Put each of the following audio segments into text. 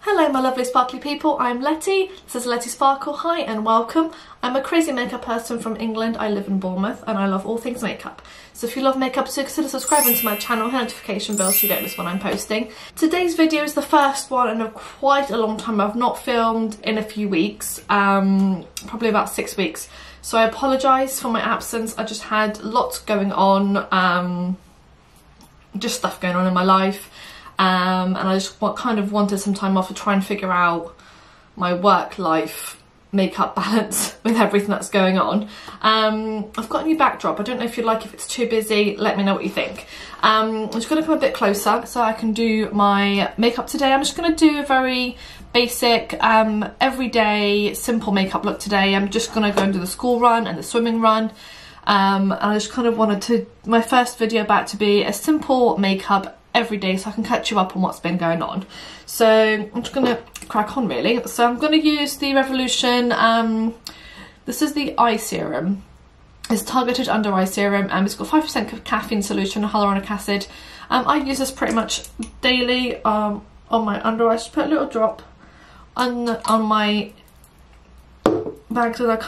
Hello my lovely sparkly people, I'm Letty, this is Letty Sparkle, hi and welcome. I'm a crazy makeup person from England, I live in Bournemouth and I love all things makeup. So if you love makeup, so consider subscribing to my channel, hit notification bell so you don't miss when I'm posting. Today's video is the first one in quite a long time. I've not filmed in a few weeks, probably about 6 weeks. So I apologise for my absence, I just had lots going on, just stuff going on in my life. And I just kind of wanted some time off to try and figure out my work-life makeup balance with everything that's going on. I've got a new backdrop. I don't know if you like, if it's too busy, let me know what you think. I'm just going to come a bit closer so I can do my makeup today. I'm just going to do a very basic, everyday, simple makeup look today. I'm just going to go and do the school run and the swimming run. And I just kind of wanted my first video back to be a simple makeup every day so I can catch you up on what's been going on. So I'm just gonna crack on really. So I'm gonna use the Revolution, this is the eye serum. It's targeted under eye serum and it's got 5% caffeine solution and hyaluronic acid. I use this pretty much daily on my under eyes. Just put a little drop on my bag so that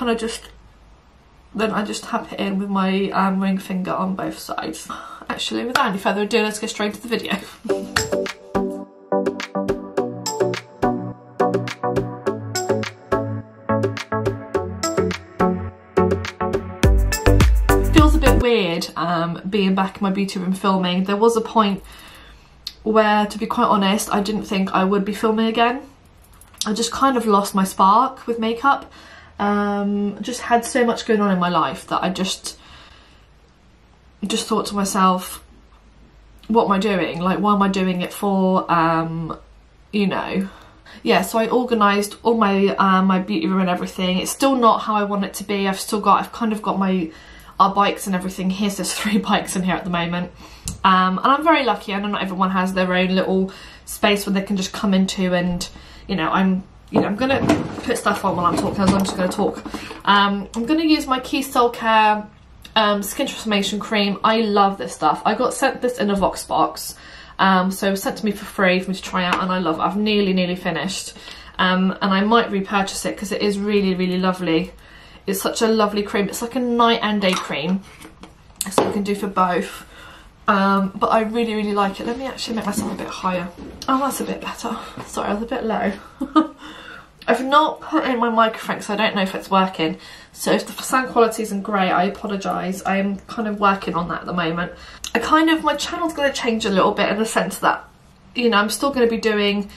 I just tap it in with my ring finger on both sides. Actually, without any further ado, let's get straight into the video. Feels a bit weird being back in my beauty room filming. There was a point where, to be quite honest, I didn't think I would be filming again. I just kind of lost my spark with makeup. Just had so much going on in my life that I just thought to myself, what am I doing? Like, why am I doing it for? You know. Yeah, so I organised all my my beauty room and everything. It's still not how I want it to be. I've kind of got our bikes and everything here. So there's 3 bikes in here at the moment. And I'm very lucky. I know not everyone has their own little space where they can just come into, and you know, I'm gonna put stuff on while I'm talking, as I'm just gonna talk. I'm gonna use my Soulcare Skin Transformation Cream. I love this stuff. I got sent this in a Vox box, so it was sent to me for free for me to try out, and I love it. I've nearly finished, and I might repurchase it because it is really lovely. It's such a lovely cream. It's like a night and day cream, so you can do for both. But I really like it. Let me actually make myself a bit higher. Oh, that's a bit better. Sorry, I was a bit low. I've not put in my microphone because I don't know if it's working. So if the sound quality isn't great, I apologise. I am kind of working on that at the moment. My channel's going to change a little bit in the sense that, you know, I'm still going to be doing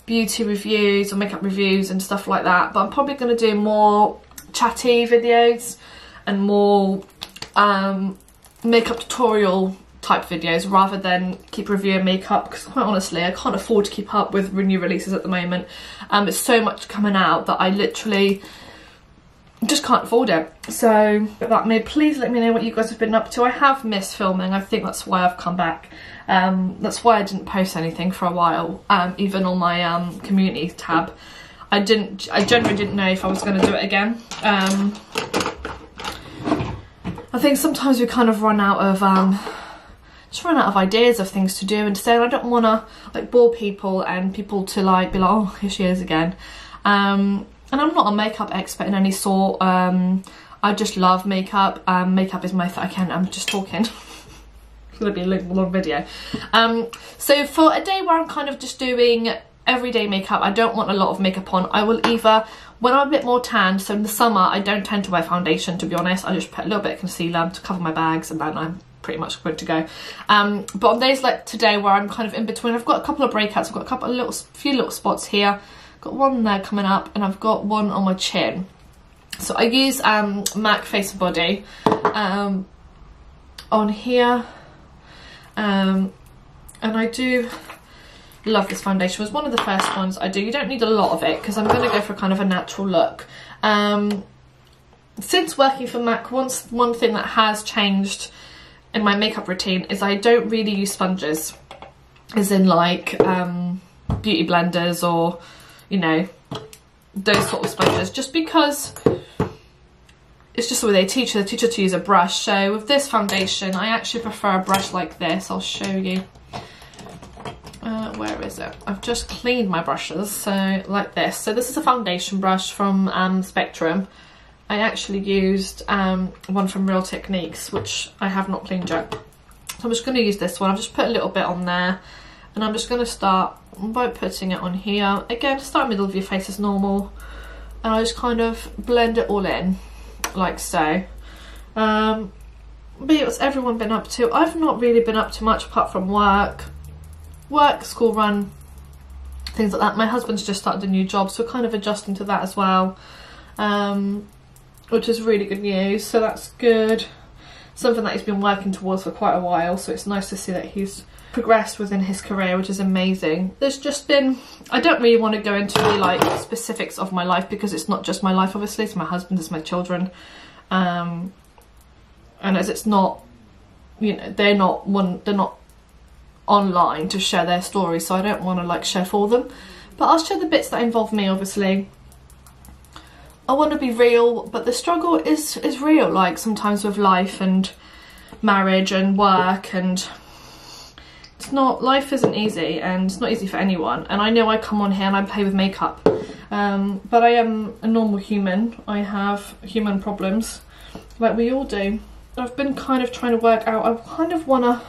beauty reviews or makeup reviews and stuff like that. But I'm probably going to do more chatty videos and more makeup tutorial type videos rather than keep reviewing makeup, because quite honestly I can't afford to keep up with new releases at the moment. It's so much coming out that I literally just can't afford it. So please let me know what you guys have been up to. I have missed filming. I think that's why I've come back. That's why I didn't post anything for a while, even on my community tab. I generally didn't know if I was going to do it again. I think sometimes we kind of run out of ideas of things to do and to say, and I don't want to like bore people and people to like be like, oh, here she is again. And I'm not a makeup expert in any sort. I just love makeup. Makeup is my thing. I'm just talking. It's gonna be a long video. So for a day where I'm kind of just doing everyday makeup, I don't want a lot of makeup on. I will either, when I'm a bit more tan, so in the summer I don't tend to wear foundation, to be honest. I just put a little bit of concealer to cover my bags and then I'm pretty much good to go. But on days like today where I'm kind of in between, I've got a couple of breakouts. I've got a few little spots here. Got one there coming up, and I've got one on my chin. So I use MAC Face and Body on here, and I do love this foundation. It was one of the first ones I do. You don't need a lot of it because I'm going to go for kind of a natural look. Since working for MAC, one thing that has changed in my makeup routine is I don't really use sponges, as in like beauty blenders or, you know, those sort of sponges, just because it's just the way they teach you to use a brush. So with this foundation I actually prefer a brush like this. I'll show you. where is it? I've just cleaned my brushes, so like this. So this is a foundation brush from Spectrum. I actually used one from Real Techniques, which I have not cleaned yet. So I'm just going to use this one. I've just put a little bit on there, and I'm just going to start by putting it on here. Again, start middle of your face as normal, and I just kind of blend it all in, like so. But what's everyone been up to? I've not really been up to much apart from work, school run, things like that. My husband's just started a new job, so we're kind of adjusting to that as well, which is really good news, so that's good. Something that he's been working towards for quite a while, so it's nice to see that he's progressed within his career, which is amazing. There's just been, I don't really want to go into the like specifics of my life, because it's not just my life, obviously, it's my husband, it's my children, and as it's not, you know, they're not online to share their story, so I don't want to like share for them, but I'll share the bits that involve me. Obviously I want to be real, but the struggle is real, like sometimes with life and marriage and work, and it's not, life isn't easy, and it's not easy for anyone. And I know I come on here and I play with makeup, but I am a normal human. I have human problems like we all do. I've been kind of trying to work out, I kind of want to,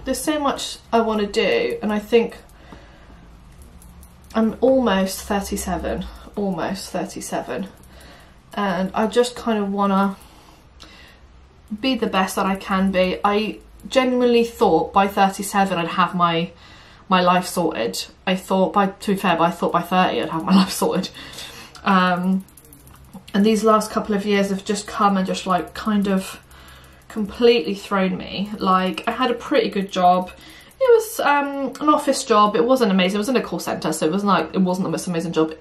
there's so much I want to do, and I think I'm almost 37, and I just kind of want to be the best that I can be. I genuinely thought by 37 I'd have my life sorted. I thought to be fair, but I thought by 30 I'd have my life sorted. And these last couple of years have just come and just like kind of completely thrown me. Like, I had a pretty good job. It was an office job. It wasn't amazing. It was in a call centre, so it wasn't the most amazing job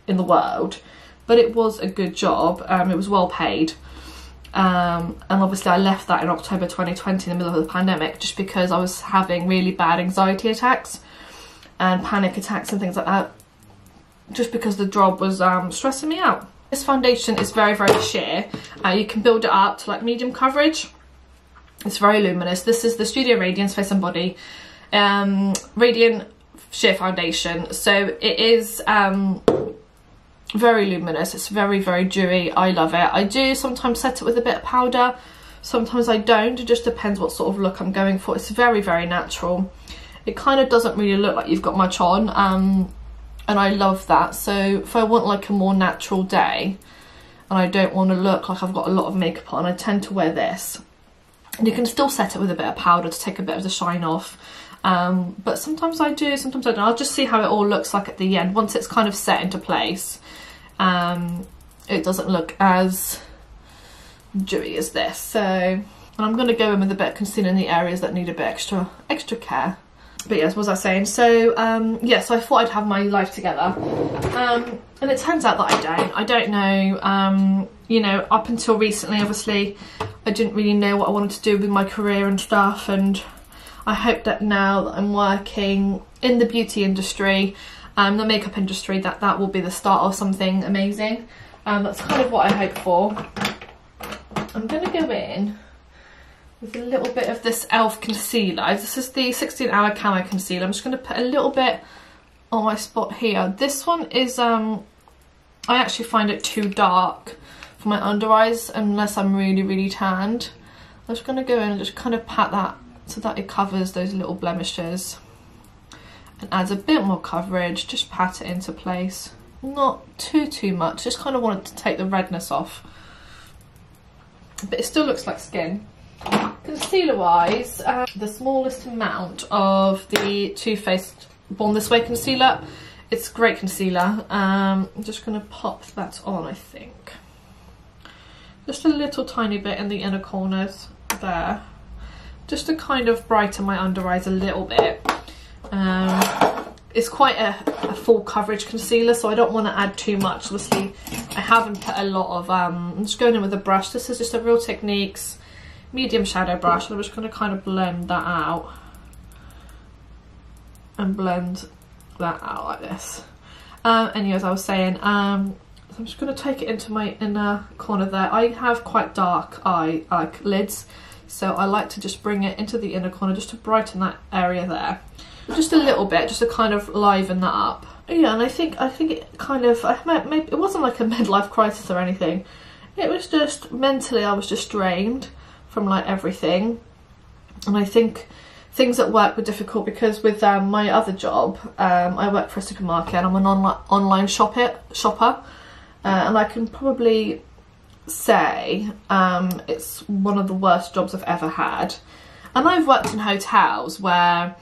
in the world, but it was a good job. It was well paid. And obviously I left that in October 2020 in the middle of the pandemic, just because I was having really bad anxiety attacks and panic attacks and things like that, just because the job was stressing me out. This foundation is very, very sheer. You can build it up to like medium coverage. It's very luminous. This is the Studio Radiance Face and Body Radiant Sheer Foundation. So it is very luminous. It's very, very dewy. I love it. I do sometimes set it with a bit of powder. Sometimes I don't. It just depends what sort of look I'm going for. It's very, very natural. It kind of doesn't really look like you've got much on. And I love that. So if I want like a more natural day and I don't want to look like I've got a lot of makeup on, I tend to wear this. And you can still set it with a bit of powder to take a bit of the shine off. But sometimes I do, sometimes I don't. I'll just see how it all looks like at the end. Once it's kind of set into place, it doesn't look as dewy as this. So, and I'm going to go in with a bit of concealer in the areas that need a bit extra care. But yes, what was I saying? So yes, I thought I'd have my life together, and it turns out that I don't know. You know, up until recently, obviously I didn't really know what I wanted to do with my career and stuff, and I hope that now that I'm working in the beauty industry, the makeup industry, that will be the start of something amazing. That's kind of what I hope for. I'm going to go in with a little bit of this e.l.f. concealer. This is the 16-hour camo concealer. I'm just going to put a little bit on my spot here. This one is, I actually find it too dark for my under eyes unless I'm really, really tanned. I'm just going to go in and just kind of pat that so that it covers those little blemishes and adds a bit more coverage. Just pat it into place. Not too much, just kind of wanted to take the redness off. But it still looks like skin. Concealer wise, the smallest amount of the Too Faced Born This Way concealer. It's great concealer. I'm just going to pop that on, I think. Just a little tiny bit in the inner corners there. Just to kind of brighten my under eyes a little bit. It's quite a full coverage concealer, so I don't want to add too much. Obviously, I haven't put a lot of, I'm just going in with a brush. This is just a Real Techniques medium shadow brush, and I'm just going to kind of blend that out. And blend that out like this. Anyway, as I was saying, so I'm just going to take it into my inner corner there. I have quite dark eye lids, So I like to just bring it into the inner corner just to brighten that area there. Just a little bit, just to kind of liven that up. Yeah, and I think it kind of, maybe it wasn't like a midlife crisis or anything. It was just mentally I was just drained from like everything. And I think things at work were difficult because with my other job, I work for a supermarket and I'm an online shopper. And I can probably say it's one of the worst jobs I've ever had. And I've worked in hotels where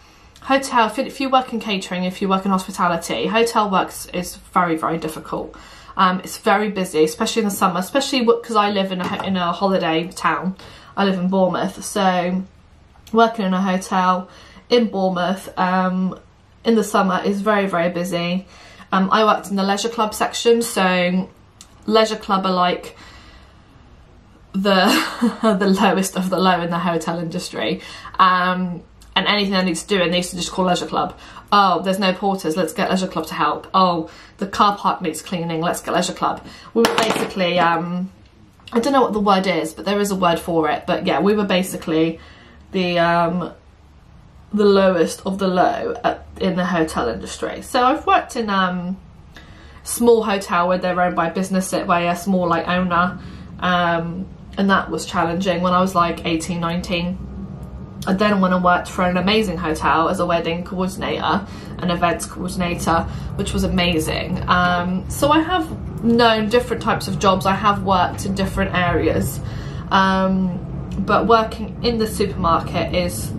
if you work in catering, if you work in hospitality, hotel work is very, very difficult. It's very busy, especially in the summer, especially because I live in a holiday town. I live in Bournemouth, so working in a hotel in Bournemouth in the summer is very, very busy. I worked in the leisure club section, so leisure club are like the the lowest of the low in the hotel industry. And anything I need to do, they used to just call leisure club. Oh, there's no porters, let's get leisure club to help. Oh, the car park needs cleaning, let's get leisure club. We were basically, I don't know what the word is, but there is a word for it. But yeah, we were basically the lowest of the low in the hotel industry. So I've worked in small hotel where they're owned by a small like owner, and that was challenging when I was like 18, 19. I then went and worked for an amazing hotel as a wedding coordinator, an events coordinator, which was amazing. So I have known different types of jobs. I have worked in different areas, but working in the supermarket it's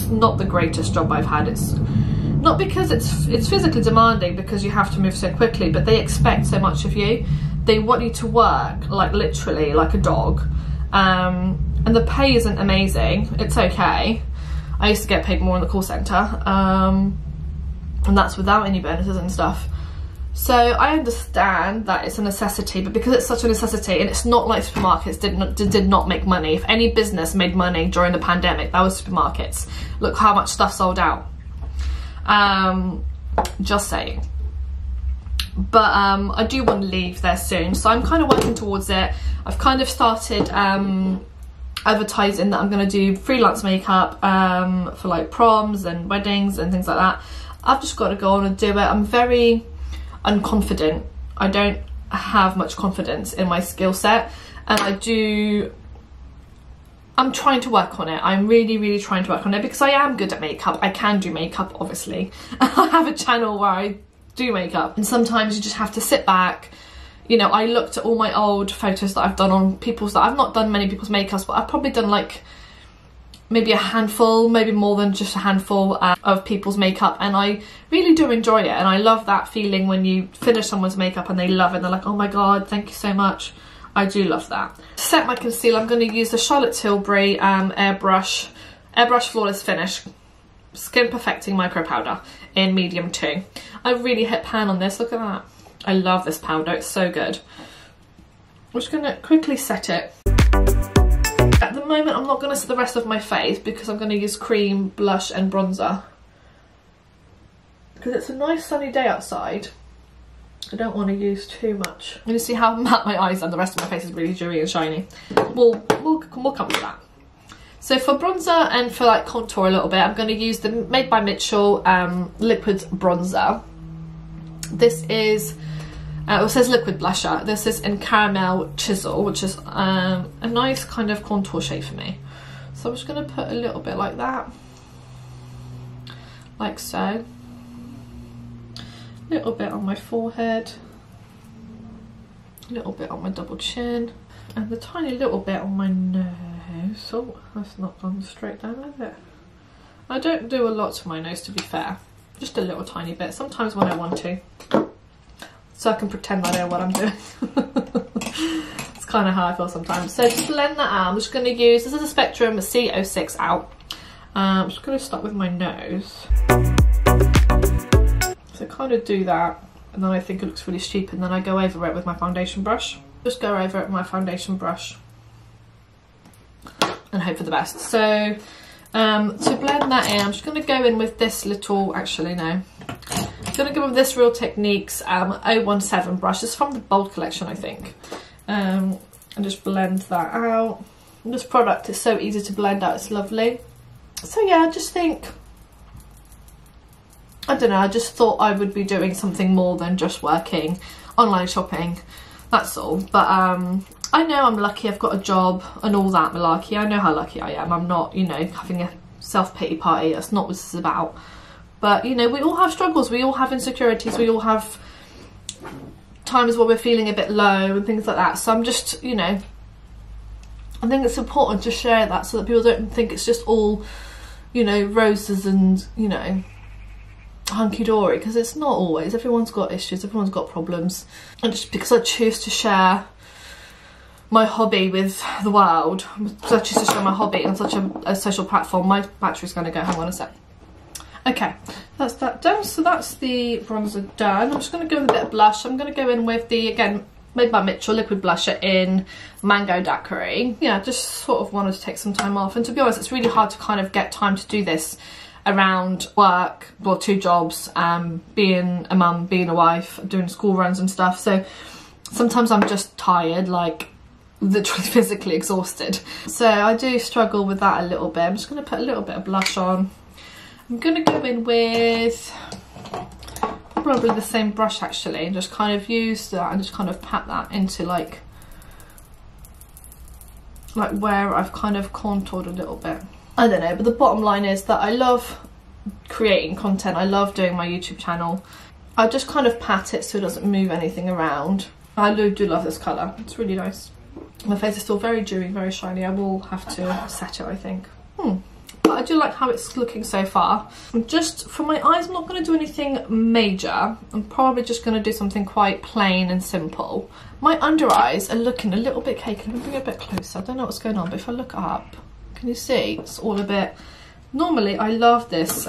not the greatest job I've had. It's not because it's physically demanding, because you have to move so quickly, but they expect so much of you. They want you to work like literally like a dog. And the pay isn't amazing. It's okay. I used to get paid more in the call centre, and that's without any bonuses and stuff. So I understand that it's a necessity, but because it's such a necessity, and it's not like supermarkets did not make money. If any business made money during the pandemic, that was supermarkets. Look how much stuff sold out. Just saying. But I do want to leave there soon, so I'm kind of working towards it. I've kind of started advertising that I'm going to do freelance makeup for like proms and weddings and things like that. I've just got to go on and do it. I'm very unconfident. I don't have much confidence in my skill set, and I'm trying to work on it. I'm really, really trying to work on it because I am good at makeup. I can do makeup, obviously. I have a channel where I do makeup, and sometimes you just have to sit back. You know, I looked at all my old photos that I've done on I've not done many people's makeups, but I've probably done like maybe a handful, maybe more than just a handful of people's makeup, and I really do enjoy it. And I love that feeling when you finish someone's makeup and they love it and they're like, oh my god, thank you so much. I do love that. To set my concealer, I'm going to use the Charlotte Tilbury Airbrush Flawless Finish Skin Perfecting Micro Powder in medium 2. I really hit pan on this, look at that. I love this powder, it's so good. I'm just going to quickly set it. At the moment I'm not going to set the rest of my face because I'm going to use cream, blush and bronzer. Because it's a nice sunny day outside. I don't want to use too much. You see how matte my eyes are, the rest of my face is really dewy and shiny. We'll come to that. So for bronzer and for like contour a little bit, I'm going to use the Made by Mitchell liquid bronzer. This is, it says liquid blusher. This is in Caramel Chizel, which is a nice kind of contour shape for me. So I'm just going to put a little bit like that. Like so. A little bit on my forehead. A little bit on my double chin. And a tiny little bit on my nose. Oh, that's not gone straight down, has it? I don't do a lot to my nose, to be fair. Just a little tiny bit, sometimes when I want to. So I can pretend I know what I'm doing. It's kind of how I feel sometimes. So to blend that out, I'm just going to use, this is a Spectrum C06 out. I'm just going to start with my nose. So kind of do that, and then I think it looks really stupid, and then I go over it with my foundation brush. Just go over it with my foundation brush and hope for the best. So to blend that in, I'm just going to go in with this little, actually no, I'm going to go with this Real Techniques 017 brush. It's from the Bold collection, I think. And just blend that out. This product is so easy to blend out, it's lovely. So yeah, I just think, I don't know, I just thought I would be doing something more than just working online shopping, that's all. But I know I'm lucky, I've got a job and all that malarkey. I know how lucky I am. I'm not, you know, having a self-pity party. That's not what this is about. But, you know, we all have struggles, we all have insecurities, we all have times where we're feeling a bit low and things like that. So I'm just, you know, I think it's important to share that so that people don't think it's just all, you know, roses and, you know, hunky-dory, because it's not always. Everyone's got issues, everyone's got problems. And just because I choose to share my hobby with the world, because I choose to share my hobby on such a social platform, my battery's going to go. Hang on a sec. Okay, that's that done. So that's the bronzer done. I'm just going to go with a bit of blush. I'm going to go in with the, again, made by Mitchell, liquid blusher in Mango Daiquiri. Yeah, just sort of wanted to take some time off. And to be honest, it's really hard to kind of get time to do this around work, well, 2 jobs, being a mum, being a wife, doing school runs and stuff. So sometimes I'm just tired, like literally physically exhausted. So I do struggle with that a little bit. I'm just going to put a little bit of blush on. I'm going to go in with probably the same brush actually, and just kind of use that and just kind of pat that into like where I've kind of contoured a little bit. I don't know, but the bottom line is that I love creating content. I love doing my YouTube channel. I just kind of pat it so it doesn't move anything around. I do love this colour. It's really nice. My face is still very dewy, very shiny. I will have to set it, I think. But I do like how it's looking so far. Just for my eyes, I'm not going to do anything major. I'm probably just going to do something quite plain and simple. My under eyes are looking a little bit cakey. Let me bring it a bit closer. I don't know what's going on, but if I look up, can you see? It's all a bit... Normally, I love this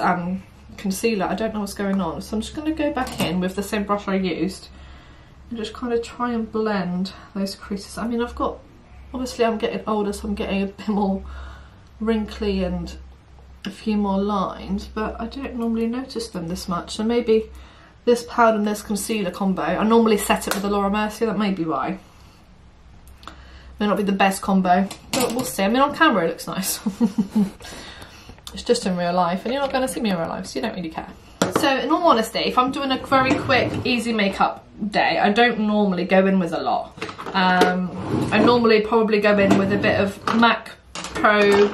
concealer. I don't know what's going on. So I'm just going to go back in with the same brush I used and just kind of try and blend those creases. I mean, I've got... Obviously, I'm getting older, so I'm getting a bit more wrinkly and a few more lines, but I don't normally notice them this much. So maybe this powder and this concealer combo, I normally set it with a Laura Mercier, that may be why. May not be the best combo, but we'll see. I mean, on camera it looks nice. It's just in real life, and you're not going to see me in real life, so you don't really care. So in all honesty, if I'm doing a very quick, easy makeup day, I don't normally go in with a lot. I normally probably go in with a bit of MAC Pro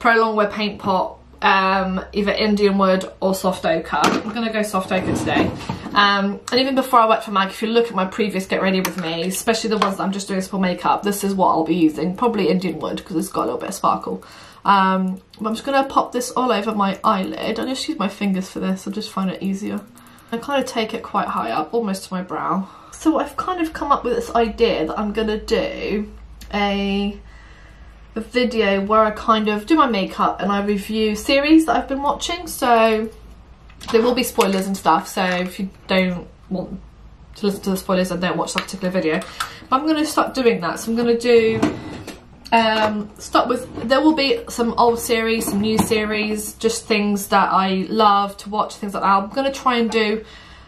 Longwear Paint Pot, either Indian Wood or Soft Ochre. I'm going to go Soft Ochre today. And even before I worked for MAC, if you look at my previous Get Ready With Me, especially the ones that I'm just doing for makeup, this is what I'll be using. Probably Indian Wood, because it's got a little bit of sparkle. But I'm just going to pop this all over my eyelid. I just use my fingers for this, I just find it easier. I kind of take it quite high up, almost to my brow. So I've kind of come up with this idea that I'm going to do a video where I kind of do my makeup and I review series that I've been watching. So there will be spoilers and stuff, so if you don't want to listen to the spoilers, then don't watch that particular video. But I'm going to start doing that. So I'm going to do start with, there will be some old series, some new series, just things that I love to watch, things like that. I'm going to try and do,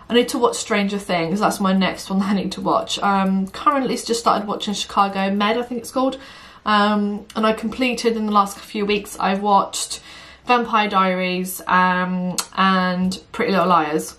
I need to watch Stranger Things. That's my next one that I need to watch. Currently just started watching Chicago Med, I think it's called. And I completed in the last few weeks, I've watched Vampire Diaries and Pretty Little Liars.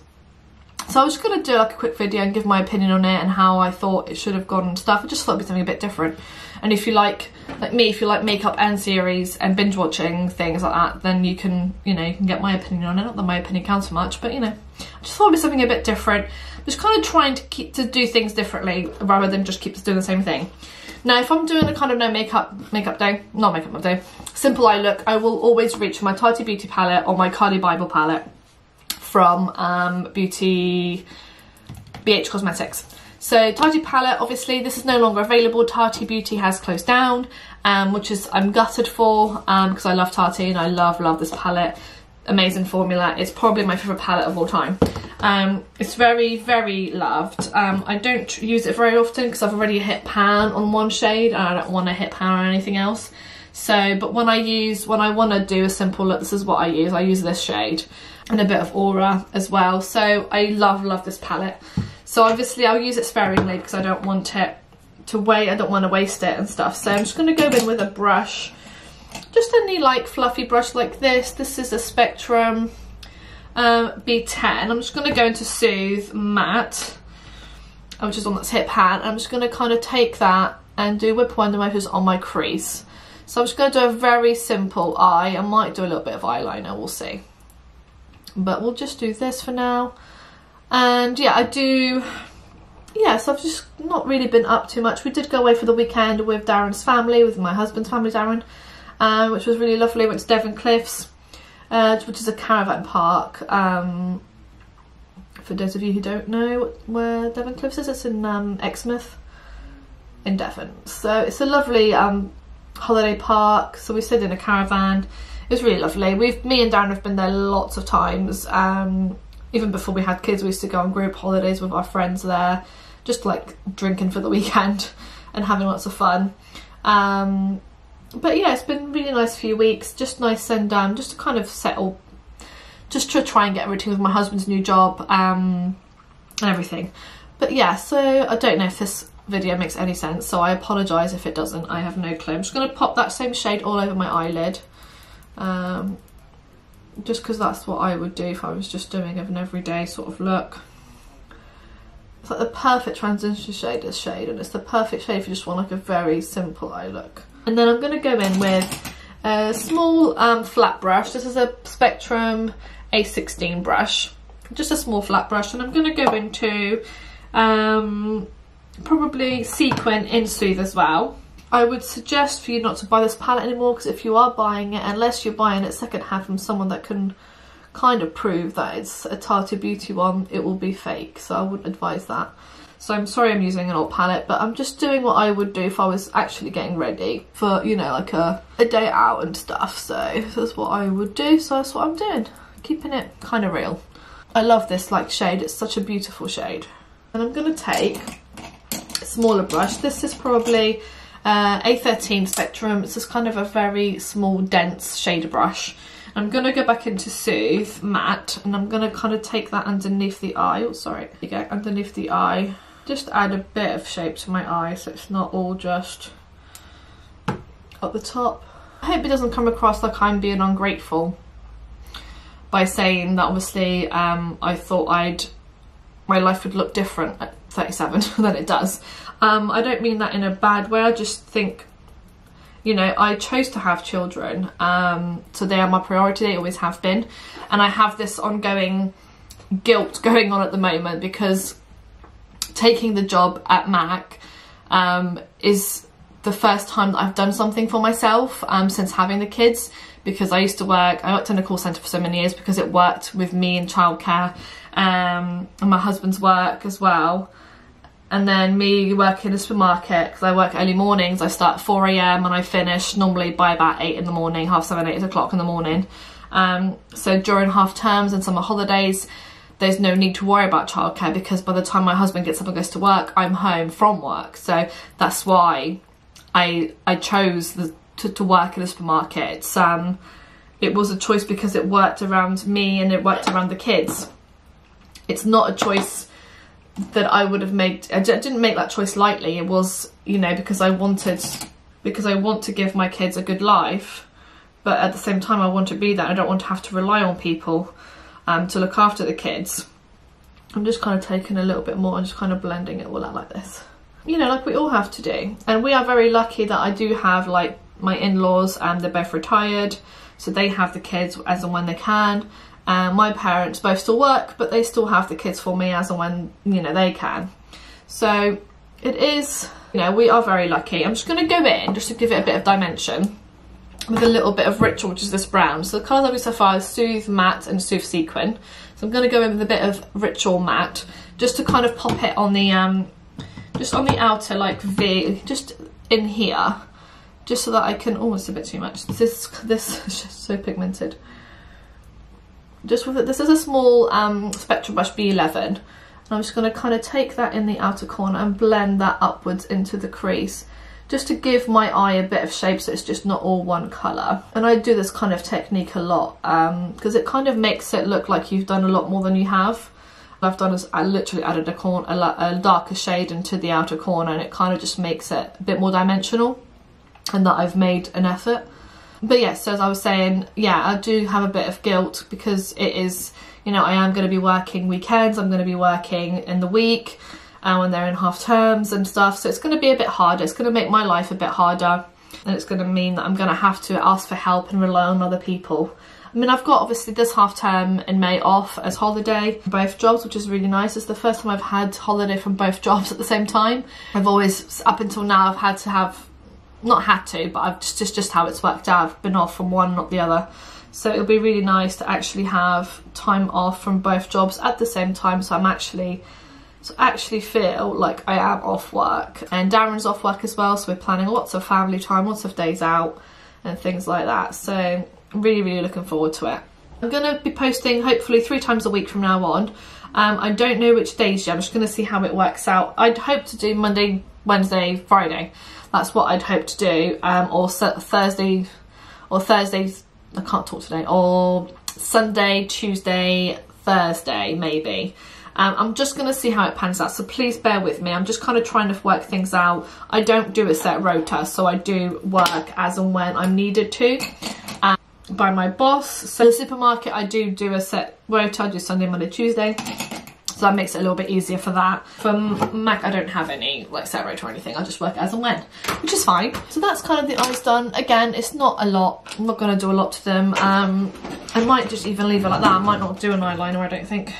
So I was just going to do like a quick video and give my opinion on it and how I thought it should have gone and stuff. I just thought it'd be something a bit different. And if you like me, if you like makeup and series and binge watching things like that, then you can, you know, you can get my opinion on it. Not that my opinion counts so much, but you know, I just thought it'd be something a bit different. Just kind of trying to do things differently rather than just keep doing the same thing. Now, if I'm doing a kind of no makeup day, not makeup day, simple eye look, I will always reach for my Tati Beauty Palette or my Carly Bible palette from BH Cosmetics. So Tati palette, obviously this is no longer available. Tati Beauty has closed down, which is I'm gutted for, because I love Tati and I love this palette. Amazing formula. It's probably my favourite palette of all time. It's very, very loved. I don't use it very often because I've already hit pan on one shade and I don't want to hit pan on anything else. So, but when I want to do a simple look, this is what I use this shade and a bit of Aura as well. So I love this palette. So obviously I'll use it sparingly because I don't want it wait. I don't want to waste it and stuff. So I'm just going to go in with a brush, just any like fluffy brush like this. This is a Spectrum B10. I'm just going to go into Soothe Matte, which is on that hip hand. I'm just going to kind of take that and do Whip Wonder Motors on my crease. So I'm just going to do a very simple eye. I might do a little bit of eyeliner, we'll see. But we'll just do this for now. And yeah, so I've just not really been up too much. We did go away for the weekend with Darren's family, with my husband's family, Darren, which was really lovely. Went to Devon Cliffs, which is a caravan park. For those of you who don't know where Devon Cliffs is, it's in Exmouth in Devon. So it's a lovely holiday park. So we stayed in a caravan. It was really lovely. Me and Darren have been there lots of times. Even before we had kids, we used to go on group holidays with our friends there, just like drinking for the weekend and having lots of fun. But yeah, it's been a really nice few weeks, just nice and just to kind of settle, just to try and get everything with my husband's new job and everything. But yeah, so I don't know if this video makes any sense, so I apologise if it doesn't. I have no clue. I'm just going to pop that same shade all over my eyelid. Just because that's what I would do if I was just doing an everyday sort of look. It's like the perfect transition shade, this shade, and it's the perfect shade if you just want like a very simple eye look. And then I'm going to go in with a small flat brush. This is a Spectrum A16 brush, just a small flat brush, and I'm going to go into probably Sequin in Soothe as well. I would suggest for you not to buy this palette anymore, because if you are buying it, unless you're buying it second hand from someone that can kind of prove that it's a Tati Beauty one, it will be fake, so I wouldn't advise that. So I'm sorry I'm using an old palette, but I'm just doing what I would do if I was actually getting ready for, you know, like a day out and stuff. So that's what I would do, so that's what I'm doing, keeping it kind of real. I love this like shade, it's such a beautiful shade. And I'm going to take a smaller brush. This is probably A13 Spectrum. It's just kind of a very small, dense shader brush. I'm going to go back into Soothe Matte, and I'm going to kind of take that underneath the eye. Oh, sorry. There you go, underneath the eye. Just add a bit of shape to my eye so it's not all just at the top. I hope it doesn't come across like I'm being ungrateful by saying that obviously I thought my life would look different at 37 than it does. I don't mean that in a bad way. I just think, you know, I chose to have children, so they are my priority, they always have been. And I have this ongoing guilt going on at the moment because taking the job at Mac is the first time that I've done something for myself since having the kids, because I worked in a call centre for so many years because it worked with me in childcare and my husband's work as well. And then me working in a supermarket, because I work early mornings. I start at 4 AM and I finish normally by about 8 in the morning, half 7, 8 o'clock in the morning. So during half terms and summer holidays, there's no need to worry about childcare, because by the time my husband gets up and goes to work, I'm home from work. So that's why I chose to work in a supermarket. It was a choice because it worked around me and it worked around the kids. It's not a choice that I would have made. I didn't make that choice lightly. It was, you know, because I want to give my kids a good life, but at the same time I want to be there. I don't want to have to rely on people to look after the kids. I'm just kind of taking a little bit more and just kind of blending it all out like this, you know, like we all have to do. And we are very lucky that I do have, like, my in-laws, they're both retired, so they have the kids as and when they can. My parents both still work, but they still have the kids for me as and when, you know, they can. So it is, you know, we are very lucky. I'm just going to go in just to give it a bit of dimension with a little bit of Ritual, which is this brown. So the colours I've used so far is Soothe Matte and Soothe Sequin. So I'm going to go in with a bit of Ritual Matte just to kind of pop it on the just on the outer, like, V, just in here, just so that I can, oh, it's a bit too much. This is just so pigmented. Just with it, this is a small Spectrum brush B11, and I'm just going to kind of take that in the outer corner and blend that upwards into the crease, just to give my eye a bit of shape so it's just not all one colour. And I do this kind of technique a lot because it kind of makes it look like you've done a lot more than you have. I've done is I literally added a darker shade into the outer corner, and it kind of just makes it a bit more dimensional, and that I've made an effort. But yes, so as I was saying, yeah, I do have a bit of guilt because it is, you know, I am going to be working weekends, I'm going to be working in the week when they're in half terms and stuff, so it's going to be a bit harder. It's going to make my life a bit harder, and it's going to mean that I'm going to have to ask for help and rely on other people. I mean, I've got obviously this half term in May off as holiday, both jobs, which is really nice. It's the first time I've had holiday from both jobs at the same time. I've always, up until now, I've had to have, not had to, but I've just how it's worked out. I've been off from one, not the other. So it'll be really nice to actually have time off from both jobs at the same time. So I'm actually, feel like I am off work, and Darren's off work as well. So we're planning lots of family time, lots of days out and things like that. So really, really looking forward to it. I'm going to be posting hopefully 3 times a week from now on. I don't know which days yet. I'm just going to see how it works out. I'd hope to do Monday, Wednesday, Friday. That's what I'd hope to do. Or Thursdays, I can't talk today, or Sunday, Tuesday, Thursday maybe. I'm just going to see how it pans out, so please bear with me. I'm just kind of trying to work things out. I don't do a set rota, so I do work as and when I'm needed to by my boss. So the supermarket, I do a set rota. I do Sunday, Monday, Tuesday. So that makes it a little bit easier for that. For Mac, I don't have any like set rota or anything. I just work as and when, which is fine. So that's kind of the eyes done. Again, it's not a lot. I'm not going to do a lot to them. I might just even leave it like that. I might not do an eyeliner, I don't think.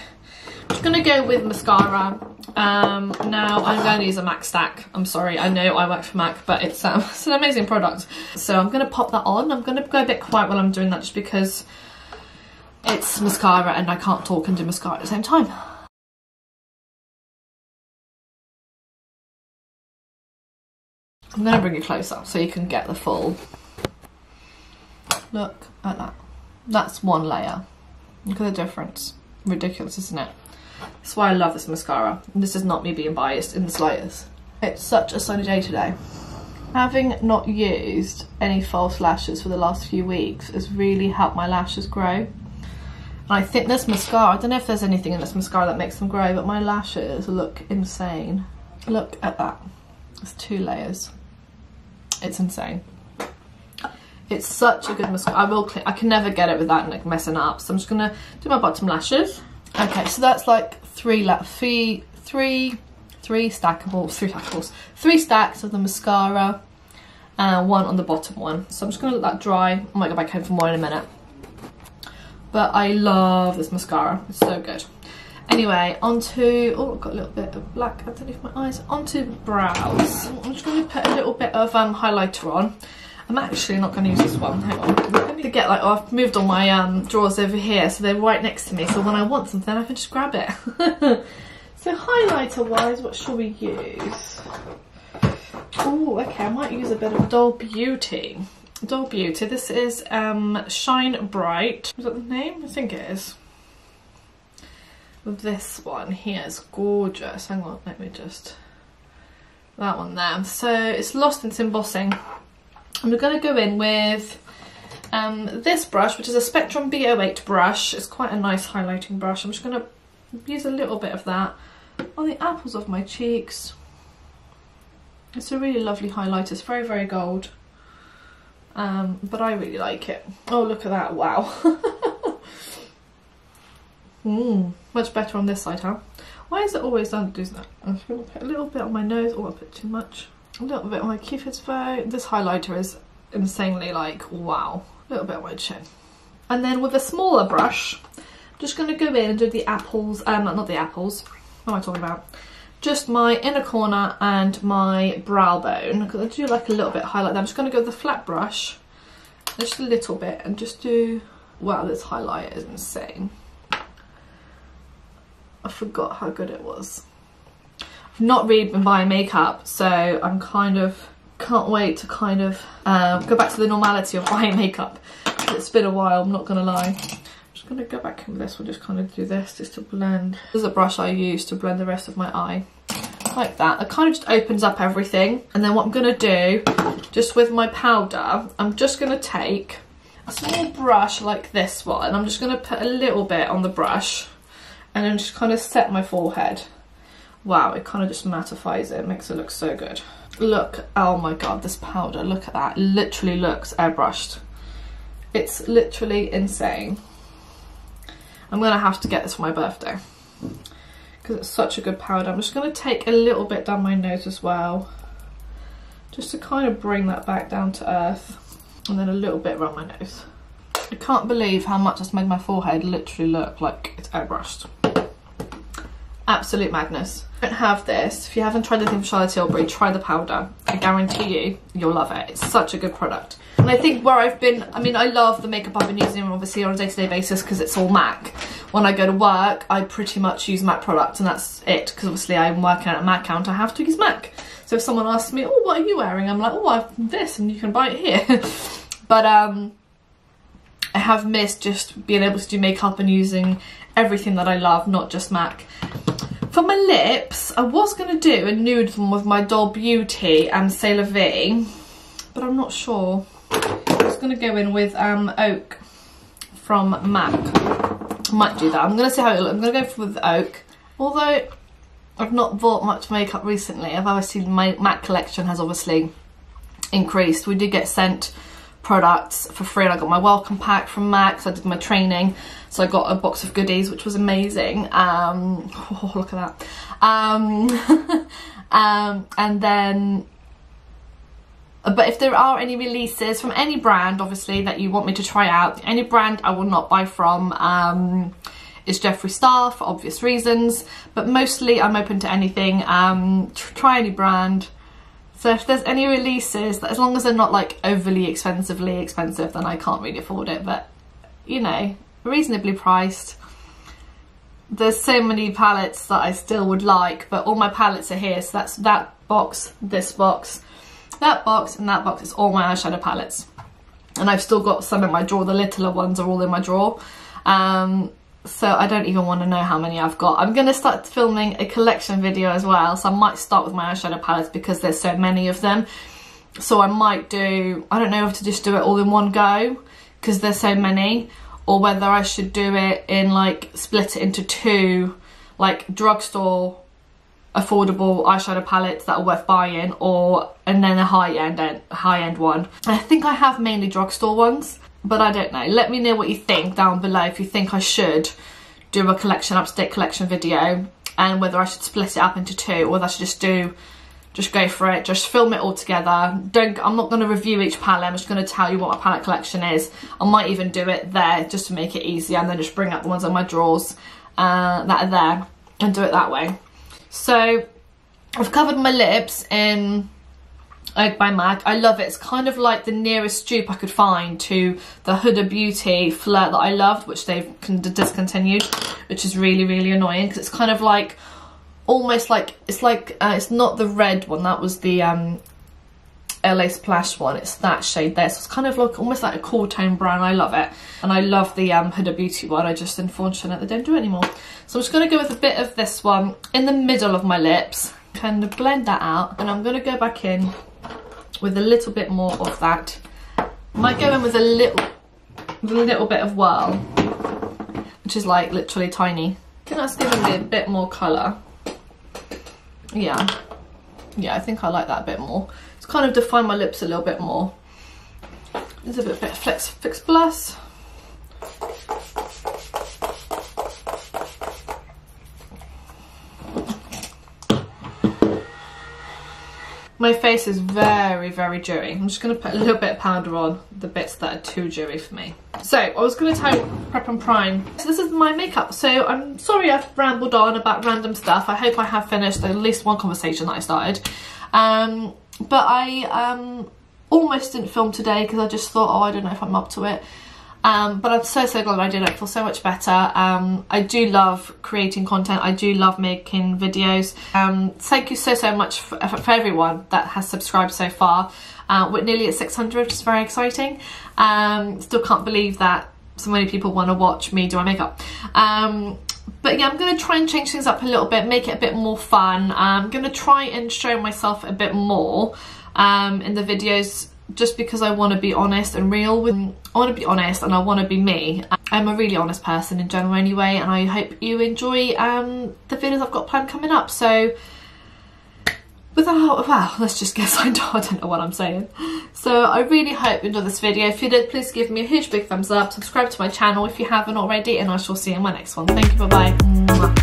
I'm just going to go with mascara. Now I'm going to use a MAC stack. I'm sorry, I know I work for MAC, but it's an amazing product. So I'm going to pop that on. I'm going to go a bit quiet while I'm doing that just because it's mascara and I can't talk and do mascara at the same time. I'm going to bring it closer so you can get the full look at that. That's one layer. Look at the difference. Ridiculous, isn't it? That's why I love this mascara. This is not me being biased in the slightest. It's such a sunny day today. Having not used any false lashes for the last few weeks has really helped my lashes grow. And I think this mascara, I don't know if there's anything in this mascara that makes them grow, but my lashes look insane. Look at that. It's 2 layers. It's insane. It's such a good mascara. I can never get it without like messing up. So I'm just gonna do my bottom lashes. Okay, so that's like 3 stacks of the mascara and 1 on the bottom one. So I'm just gonna let that dry. I might go back home for more in a minute. But I love this mascara. It's so good. Anyway, onto, oh, I've got a little bit of black underneath my eyes. Onto brows. I'm just going to put a little bit of highlighter on. I'm actually not going to use this one. Hang on. I'm going to get like, oh, I've moved all my drawers over here, so they're right next to me. So when I want something, I can just grab it. So highlighter wise, what shall we use? Oh, okay. I might use a bit of Doll Beauty. Doll Beauty. This is Shine Bright. Is that the name? I think it is. This one here is gorgeous. Hang on, let me just, that one there. So it's Lost in Embossing. I'm going to go in with this brush, which is a Spectrum B08 brush. It's quite a nice highlighting brush. I'm just going to use a little bit of that on the apples of my cheeks. It's a really lovely highlighter. It's very, very gold. But I really like it. Oh, look at that. Wow. Much better on this side, huh? Why is it always done to do that? I'm just going to put a little bit on my nose. Oh, I put too much. A little bit on my cupid's bow. This highlighter is insanely like, wow. A little bit on my chin. And then with a smaller brush, I'm just going to go in and do the apples. Not the apples. What am I talking about? Just my inner corner and my brow bone. Because I do like a little bit of highlight there. I'm just going to go with the flat brush. Just a little bit. And just do... Wow, this highlight is insane. I forgot how good it was. I've not really been buying makeup, so I'm kind of, can't wait to kind of go back to the normality of buying makeup. It's been a while, I'm not gonna lie. I'm just gonna go back in with this, we'll just kind of do this just to blend. This is a brush I use to blend the rest of my eye. Like that. It kind of just opens up everything. And then what I'm gonna do, just with my powder, I'm just gonna take a small brush like this one, and I'm just gonna put a little bit on the brush. and then just kind of set my forehead. Wow, it kind of just mattifies it, makes it look so good. Look, oh my god, this powder, look at that. It literally looks airbrushed. It's literally insane. I'm gonna have to get this for my birthday because it's such a good powder. I'm just gonna take a little bit down my nose as well, just to kind of bring that back down to earth, and then a little bit around my nose. I can't believe how much that's made my forehead literally look like it's airbrushed. Absolute madness. I don't have this. If you haven't tried anything from Charlotte Tilbury, try the powder. I guarantee you, you'll love it. It's such a good product. And I think where I've been, I mean, I love the makeup I've been using obviously on a day-to-day basis because it's all MAC. When I go to work, I pretty much use MAC products and that's it, because obviously I'm working at a MAC counter, I have to use MAC. So if someone asks me, oh, what are you wearing? I'm like, oh, I have this and you can buy it here. But I have missed just being able to do makeup and using everything that I love, not just MAC. For my lips, I was going to do a nude one with my Doll Beauty and C'est La Vie, but I'm not sure. I was going to go in with Oak from MAC. I might do that. I'm going to see how it looks. I'm going to go with Oak. Although I've not bought much makeup recently, I've obviously, my MAC collection has obviously increased. We did get sent products for free, and I got my welcome pack from MAC, so I did my training. So I got a box of goodies, which was amazing. Oh, look at that. And then, but if there are any releases from any brand, obviously, that you want me to try out, any brand I will not buy from is Jeffree Star for obvious reasons. But mostly I'm open to anything. Try any brand. So if there's any releases, that as long as they're not like overly expensively expensive, then I can't really afford it. But you know, reasonably priced. There's so many palettes that I still would like, but all my palettes are here. So that's that box, this box, that box, and that box. It's all my eyeshadow palettes. And I've still got some in my drawer. The littler ones are all in my drawer. So I don't even want to know how many I've got. I'm going to start filming a collection video as well. So I might start with my eyeshadow palettes because there's so many of them. So I might do, I don't know if to just do it all in one go because there's so many, or whether I should do it in like, split it into two, like drugstore affordable eyeshadow palettes that are worth buying, or, and then a high end one. I think I have mainly drugstore ones. But I don't know. Let me know what you think down below if you think I should do a collection, up-to-date collection video, and whether I should split it up into two, or whether I should just go for it, just film it all together. I'm not going to review each palette, I'm just going to tell you what my palette collection is. I might even do it there just to make it easier, and then just bring up the ones on my drawers that are there and do it that way. So I've covered my lips in Oak by MAC. I love it. It's kind of like the nearest dupe I could find to the Huda Beauty Flirt that I loved, which they've discontinued, which is really, really annoying because it's kind of like, almost like, it's not the red one, that was the LA Splash one, it's that shade there. So it's kind of like, almost like a cool tone brown. I love it. And I love the Huda Beauty one. I just, unfortunately, they don't do it anymore. So I'm just going to go with a bit of this one in the middle of my lips, kind of blend that out, and I'm going to go back in with a little bit more of that. Might go in with a little bit of Whirl, which is like literally tiny. I think that's giving me a bit more colour. Yeah, I think I like that a bit more. It's kind of defined my lips a little bit more. There's a bit of Fix Plus. My face is very, very dewy. I'm just going to put a little bit of powder on the bits that are too dewy for me. So I was going to tell you, prep and prime. So this is my makeup. So I'm sorry I've rambled on about random stuff. I hope I have finished at least one conversation that I started. But I almost didn't film today because I just thought, oh, I don't know if I'm up to it. But I'm so glad I did. I feel so much better. I do love creating content. I do love making videos. Thank you so much for everyone that has subscribed so far. We're nearly at 600, which is very exciting. Still can't believe that so many people want to watch me do my makeup. But yeah, I'm going to try and change things up a little bit, make it a bit more fun. I'm going to try and show myself a bit more in the videos just because I want to be honest and real with, I want to be honest and I want to be me. I'm a really honest person in general anyway, and I hope you enjoy the videos I've got planned coming up. So without, well, let's just get signed off. I don't know what I'm saying. So I really hope you enjoyed this video. If you did, please give me a huge big thumbs up, subscribe to my channel if you haven't already, and I shall see you in my next one. Thank you, bye bye.